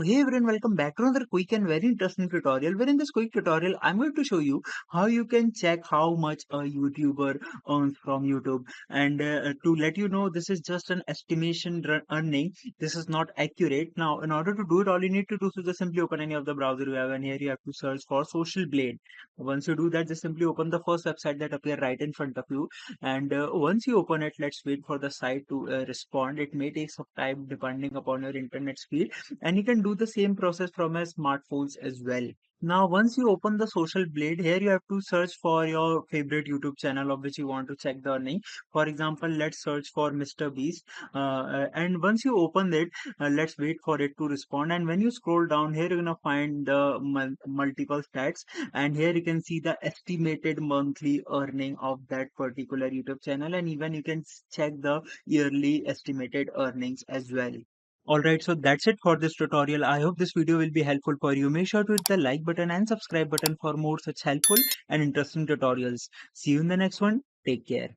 Hey everyone, welcome back to another quick and very interesting tutorial. Where in this quick tutorial, I'm going to show you how you can check how much a YouTuber earns from YouTube. And to let you know, this is just an estimation earning. This is not accurate. Now, in order to do it, all you need to do is just simply open any of the browser you have, and here you have to search for Social Blade. Once you do that, just simply open the first website that appear right in front of you. And once you open it, let's wait for the site to respond. It may take some time depending upon your internet speed, and you can do the same process from your smartphones as well. Now, once you open the Social Blade, here you have to search for your favorite YouTube channel of which you want to check the earning. For example, let's search for Mr. Beast. And once you open it, let's wait for it to respond. And when you scroll down here, you're gonna find the multiple stats, and here you can see the estimated monthly earning of that particular YouTube channel, and even you can check the yearly estimated earnings as well. Alright, so that's it for this tutorial. I hope this video will be helpful for you. Make sure to hit the like button and subscribe button for more such helpful and interesting tutorials. See you in the next one. Take care.